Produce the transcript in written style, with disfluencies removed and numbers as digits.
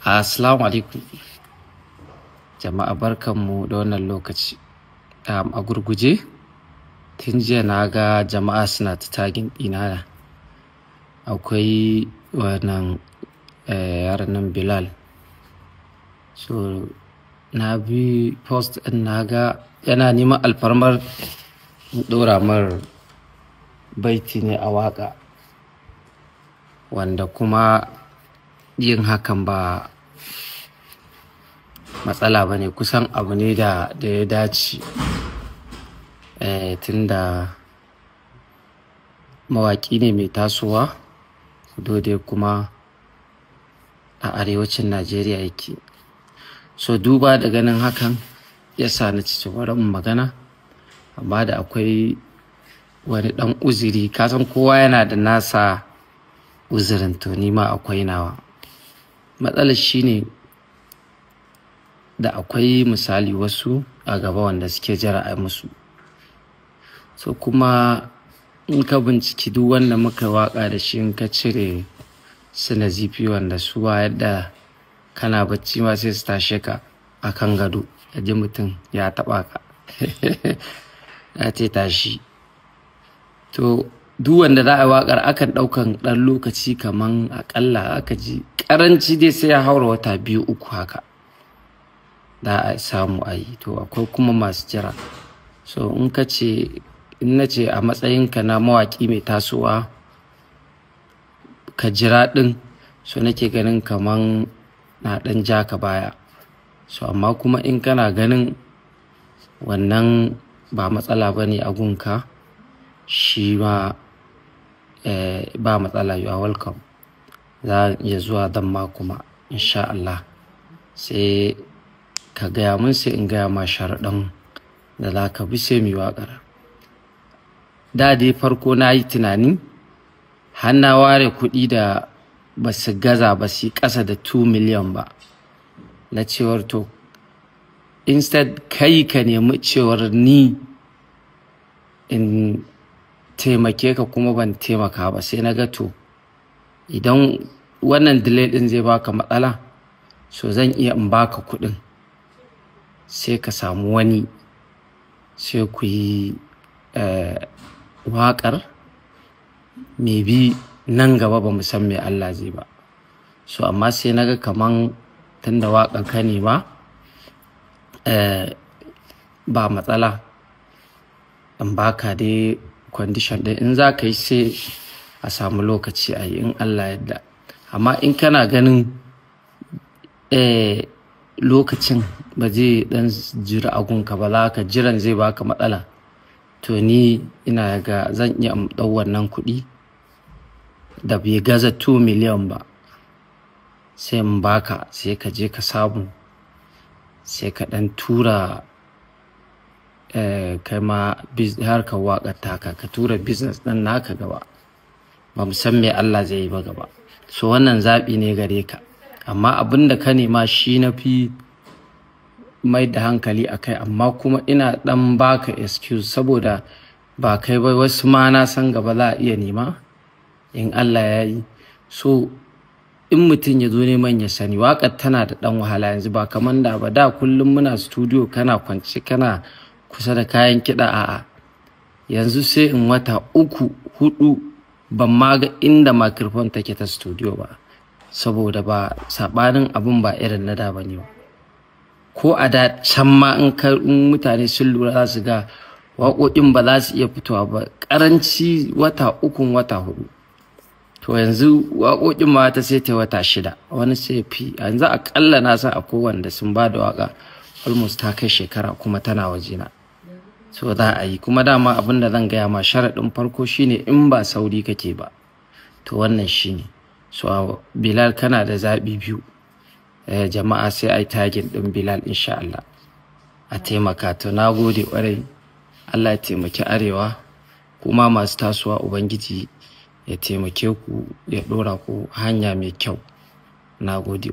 Assalamu alaikum. Jama'a barkanmu da wannan lokaci. A gurguje, tun jiya na ga jama'a suna ta tagin ɗina. Akwai wannan yaran nan Bilal. So na bi post ɗin na ga yana neman alfarmar ɗora mar baiti ne a waƙa, wanda kuma yin hakan ba matsala ba ne, kusan abu ne da ya dace, tunda mawaƙi ne mai tasowa, dole kuma a arewacin Najeriya yake. So duba da ganin hakan ya sa na ci bari in magana, amma da akwai wani ɗan uzuri, kasan kowa yana da nasa uzurin, to ni ma akwai nawa. Matsalar shine da akwai misali wasu a gaba wanda suke jira a musu. So kuma in ka binciki duk wanda muka waka da shi, in ka cire su Nazifi wanda su yadda kana bacci ma sai su tashe ka a kan gado, ya ji mutum ya taɓa ka ya ce tashi. To duk wanda za a yi waƙar akan ɗaukan ɗan lokaci, kaman aƙalla aka ji ƙaranci dai sai ya haura wata 2-3 haka da a samu a yi. To akwai kuma masu jira. So in na ce a matsayinka na mawaƙi mai tasowa ka jira ɗin, so nake ganin kaman na ɗan ja ka baya. So amma kuma in kana ganin wannan ba matsala ba ne a gunka, shi ma ba matsala, you are welcome. Za a iya zuwa dan ma kuma insha Allah sai ka gaya mun, sai in gaya ma sharaɗin da za ka bi sai mu yi waƙar. Da dai farko na yi tunani har na ware kuɗi da ba su gaza ba, su ƙasa da 2 miliyan ba, na cewar to instead kai ka nemi cewar ni in taimake ka kuma ban taimaka ba, sai na ga to idan wannan delay ɗin zai baka matsala, so zan iya in baka kuɗin, sai ka samu wani, sai ku yi waƙar, maybe nan gaba ba mu san me Allah zai ba. So amma sai na ga kaman tunda waƙar ka ne ma ba matsala, in baka dai condition ɗin in za ka yi sai a samu lokaci a yi in Allah yadda. Amma in kana ganin lokacin ba zai ɗan jira agunka ba, za ka jiran zai baka matsala, to ni ina ga zan iya ɗau wannan kuɗi da bai gaza 2 miliyan ba, sai in baka, sai ka je ka samu, sai ka ɗan tura kai ma harkar waƙar taka, ka tura business ɗin naka gaba. Ba mu san me Allah zai yi ba gaba. So wannan zaɓi ne gare ka, amma abin da ka nema shi na fi mai da hankali a kai. Amma kuma ina ɗan baka excuse, saboda ba kai ba wasu ma na san gaba za a iya nema in Allah ya yi. So in mutum ya zo neman ya sani waƙar tana da ɗan wahala yanzu, ba kamar da ba. Da kullum muna studio, kana kwance kana kusa da kayan kiɗa, a'a yanzu sai in wata 3-4 ban ma ga inda microphone take ta studio ba, saboda ba saɓanin abin ba irin na da ba ne ba. Ko a da can ma in mutane sun lura za su ga waƙoƙin ba za su iya fitowa ba, ƙaranci wata 3 wata 4. To yanzu waƙoƙin ma ta sai ta wata 6, wani sai fi. Yanzu aƙalla na san akwai wanda sun ba da waƙa almost ta kai shekara kuma tana wajena. So za a yi kuma dama abin da zan gaya ma sharaɗin farko shine in ba sauri kake ba, to wannan shine. So Bilal kana da zaɓi biyu. Jama'a sai a yi tagin ɗin Bilal insha Allah a taimaka. To na gode ƙwarai, Allah ya taimaki arewa, kuma masu tasowa Ubangiji ya taimake ku, ya ɗora ku hanya mai kyau. Na gode.